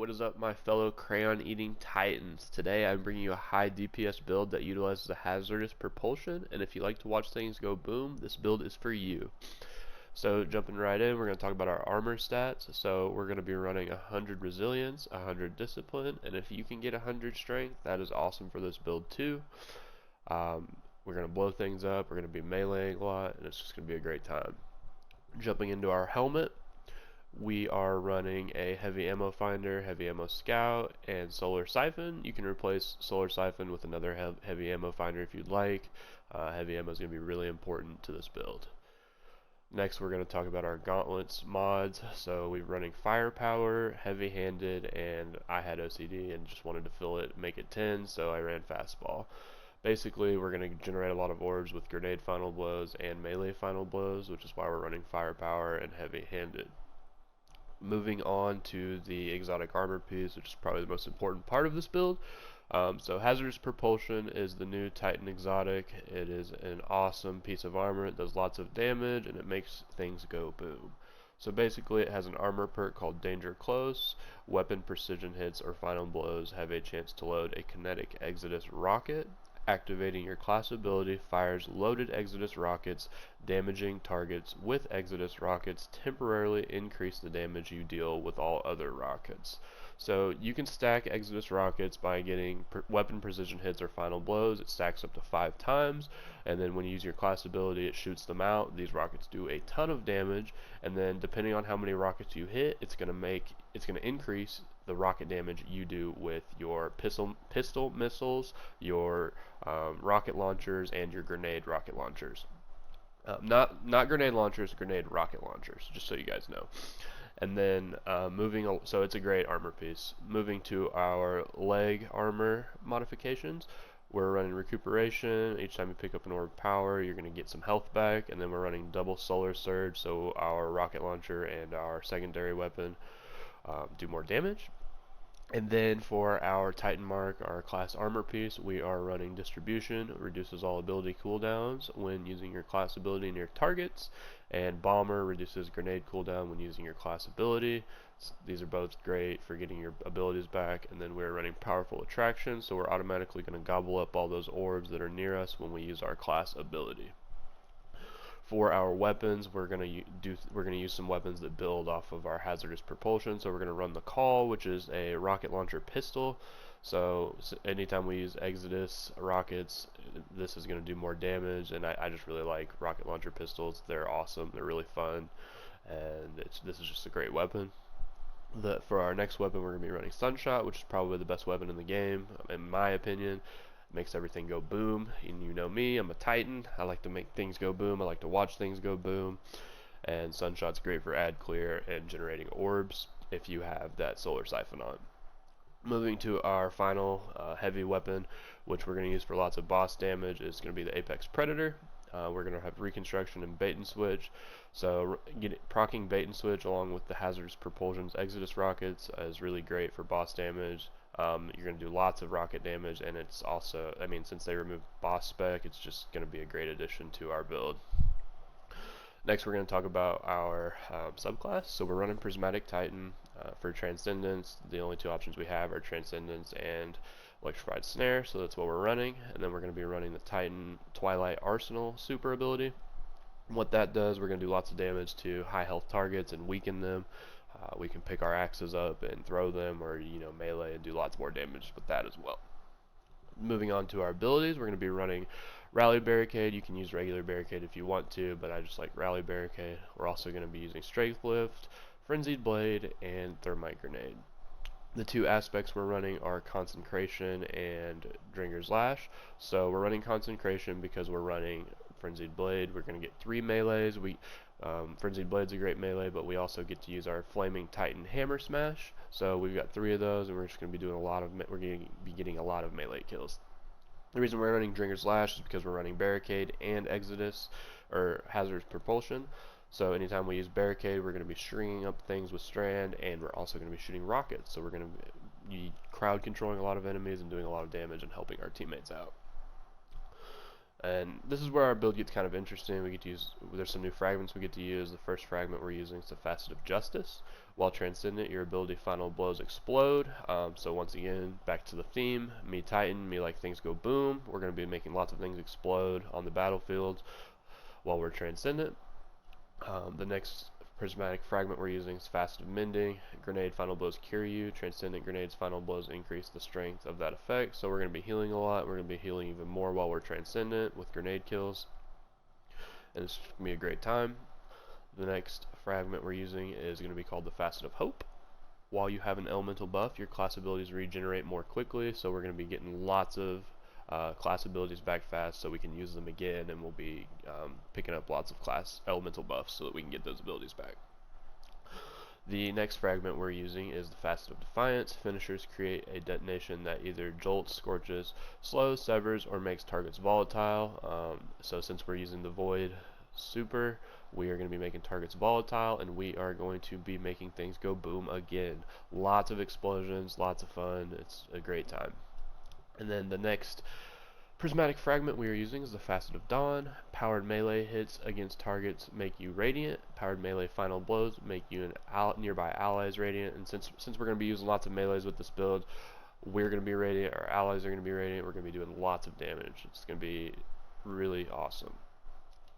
What is up, my fellow crayon-eating titans? Today I'm bringing you a high DPS build that utilizes a hazardous propulsion, and if you like to watch things go boom, this build is for you. So jumping right in, we're going to talk about our armor stats. So we're going to be running 100 resilience, 100 discipline, and if you can get 100 strength, that is awesome for this build too. We're going to blow things up, we're going to be meleeing a lot, and it's just going to be a great time. Jumping into our helmet, we are running a heavy ammo finder, heavy ammo scout, and solar siphon. You can replace solar siphon with another heavy ammo finder if you'd like. Heavy ammo is going to be really important to this build. Next, we're going to talk about our gauntlets mods. So we're running firepower, heavy-handed, and I had OCD and just wanted to fill it, make it 10, so I ran fastball. Basically, we're going to generate a lot of orbs with grenade final blows and melee final blows, which is why we're running firepower and heavy-handed. Moving on to the exotic armor piece, which is probably the most important part of this build. So Hazardous Propulsion is the new Titan exotic. It is an awesome piece of armor. It does lots of damage and it makes things go boom. So basically it has an armor perk called Danger Close. Weapon precision hits or final blows have a chance to load a kinetic Exodus rocket. Activating your class ability fires loaded Exodus rockets, damaging targets with Exodus rockets, temporarily increase the damage you deal with all other rockets. So you can stack Exodus rockets by getting weapon precision hits or final blows. It stacks up to 5 times, and then when you use your class ability, it shoots them out. These rockets do a ton of damage, and then depending on how many rockets you hit, it's going to increase the rocket damage you do with your pistol missiles, your rocket launchers, and your grenade rocket launchers. Not grenade launchers, grenade rocket launchers, just so you guys know. And then so it's a great armor piece. Moving to our leg armor modifications, we're running recuperation. Each time you pick up an orb of power, you're going to get some health back, and then we're running double solar surge, so our rocket launcher and our secondary weapon do more damage. And then for our Titan Mark, our class armor piece, we are running distribution. It reduces all ability cooldowns when using your class ability near targets, and bomber reduces grenade cooldown when using your class ability. These are both great for getting your abilities back. And then we're running powerful attraction, so we're automatically going to gobble up all those orbs that are near us when we use our class ability. For our weapons, we're going to use some weapons that build off of our hazardous propulsion. So we're going to run the call, which is a rocket launcher pistol. So anytime we use Exodus rockets, this is going to do more damage, and I just really like rocket launcher pistols. They're awesome. They're really fun, and this is just a great weapon. For our next weapon, we're going to be running Sunshot, which is probably the best weapon in the game, in my opinion. Makes everything go boom, and you know me, I'm a Titan. I like to make things go boom. I like to watch things go boom, and Sunshot's great for ad clear and generating orbs if you have that solar siphon on. Moving to our final heavy weapon, which we're going to use for lots of boss damage, is going to be the Apex Predator. We're going to have reconstruction and bait and switch. So proccing bait and switch along with the hazardous propulsion's Exodus rockets is really great for boss damage. You're going to do lots of rocket damage, and it's also, since they removed boss spec, it's just going to be a great addition to our build. Next, we're going to talk about our subclass. So we're running Prismatic Titan for Transcendence. The only two options we have are Transcendence and Electrified Snare, so that's what we're running. And then we're going to be running the Titan Twilight Arsenal super ability. What that does, we're going to do lots of damage to high health targets and weaken them. We can pick our axes up and throw them, or melee and do lots more damage with that as well. Moving on to our abilities, we're going to be running Rally Barricade. You can use regular Barricade if you want to, but I just like Rally Barricade. We're also going to be using Strength Lift, Frenzied Blade, and Thermite Grenade. The two aspects we're running are Concentration and Dringer's Lash. So we're running Concentration because we're running Frenzied Blade. We're going to get 3 melees. Frenzied Blade's a great melee, but we also get to use our Flaming Titan Hammer Smash. So we've got 3 of those, and we're just going to be doing we're going to be getting a lot of melee kills. The reason we're running Dringer's Lash is because we're running Barricade and Exodus, or Hazardous Propulsion. So anytime we use Barricade, we're going to be stringing up things with Strand, and we're also going to be shooting rockets. So we're going to be crowd controlling a lot of enemies and doing a lot of damage and helping our teammates out. And this is where our build gets kind of interesting. We get to use, there's some new fragments we get to use. The first fragment we're using is the Facet of Justice. While transcendent, your ability final blows explode. So once again, back to the theme. Me Titan, me like things go boom. We're going to be making lots of things explode on the battlefield while we're transcendent. The next prismatic fragment we're using is Facet of Mending. Grenade final blows cure you. Transcendent grenades final blows increase the strength of that effect. So we're going to be healing a lot. We're going to be healing even more while we're transcendent with grenade kills. And it's going to be a great time. The next fragment we're using is going to be called the Facet of Hope. While you have an elemental buff, your class abilities regenerate more quickly. So we're going to be getting lots of class abilities back fast so we can use them again, and we'll be picking up lots of class elemental buffs so that we can get those abilities back. The next fragment we're using is the Facet of Defiance. Finishers create a detonation that either jolts, scorches, slows, severs, or makes targets volatile. So since we're using the Void super, we are going to be making targets volatile, and we are going to be making things go boom again. Lots of explosions, lots of fun. It's a great time. And then the next prismatic fragment we are using is the Facet of Dawn. Powered melee hits against targets make you radiant. Powered melee final blows make you nearby allies radiant. And since we're going to be using lots of melees with this build, we're going to be radiant, our allies are going to be radiant, we're going to be doing lots of damage. It's going to be really awesome.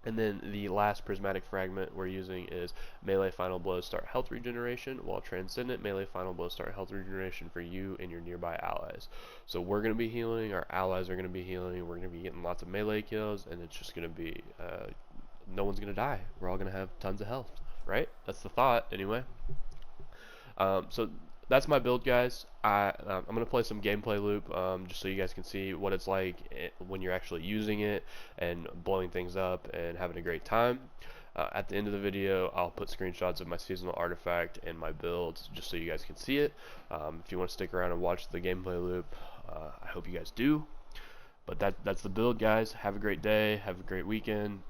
And then the last prismatic fragment we're using is melee final blows start health regeneration, while transcendent melee final blows start health regeneration for you and your nearby allies. So we're going to be healing, our allies are going to be healing, we're going to be getting lots of melee kills, and it's just going to be, no one's going to die. We're all going to have tons of health, right? That's the thought, anyway. So that's my build, guys. I'm going to play some gameplay loop just so you guys can see what it's like when you're actually using it and blowing things up and having a great time. At the end of the video, I'll put screenshots of my seasonal artifact and my builds just so you guys can see it. If you want to stick around and watch the gameplay loop, I hope you guys do. But that's the build, guys. Have a great day. Have a great weekend.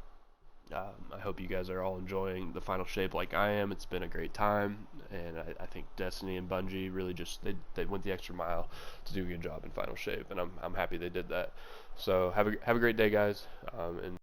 I hope you guys are all enjoying the final shape like I am. It's been a great time, and I think Destiny and Bungie really just they went the extra mile to do a good job in final shape, and I'm happy they did that. So have a great day, guys, and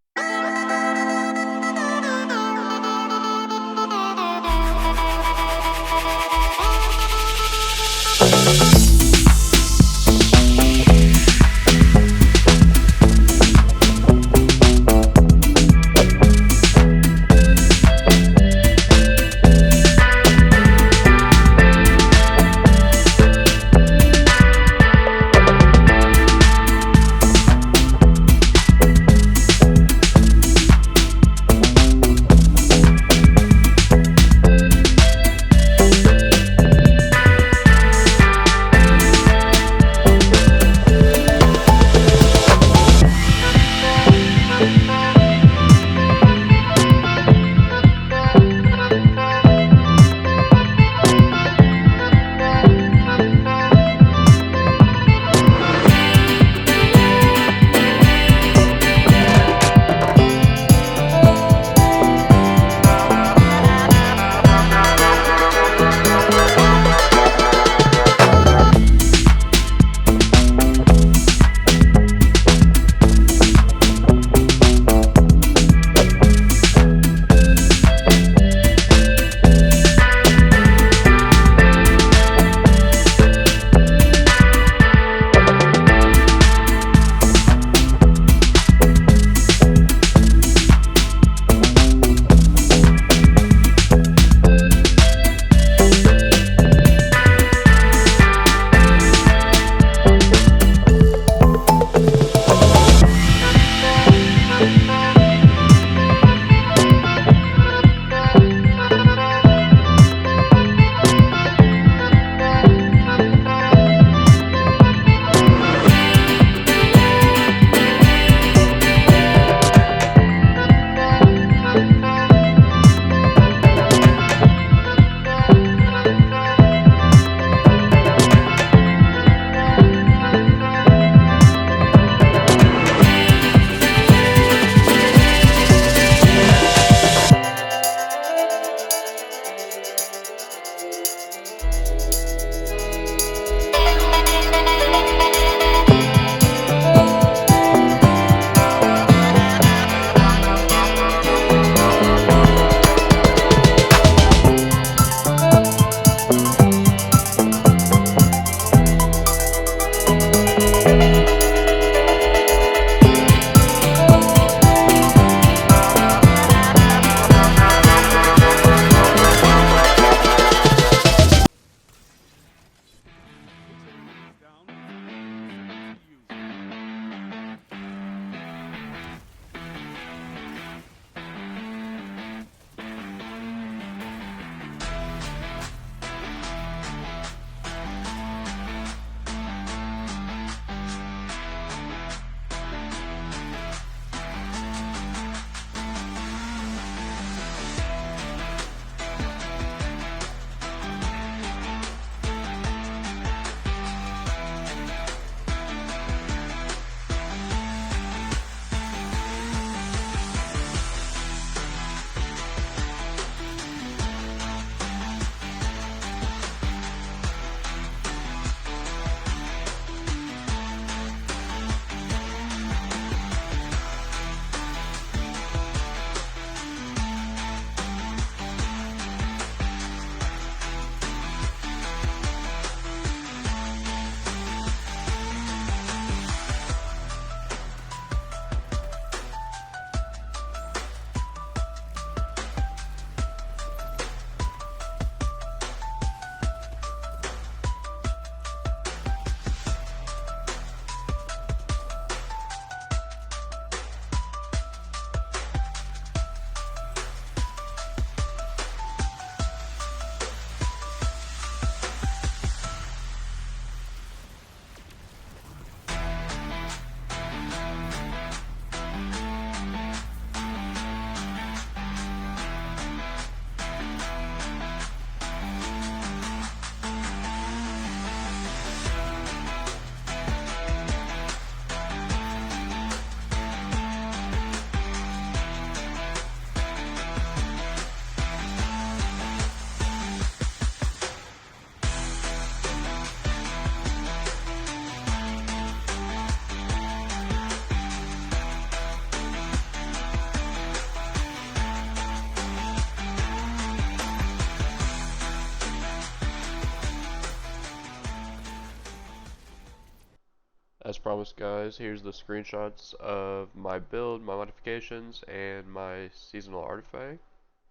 promise, guys, here's the screenshots of my build, my modifications, and my seasonal artifact.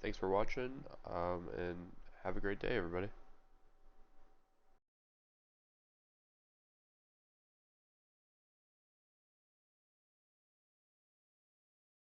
Thanks for watching, and have a great day, everybody.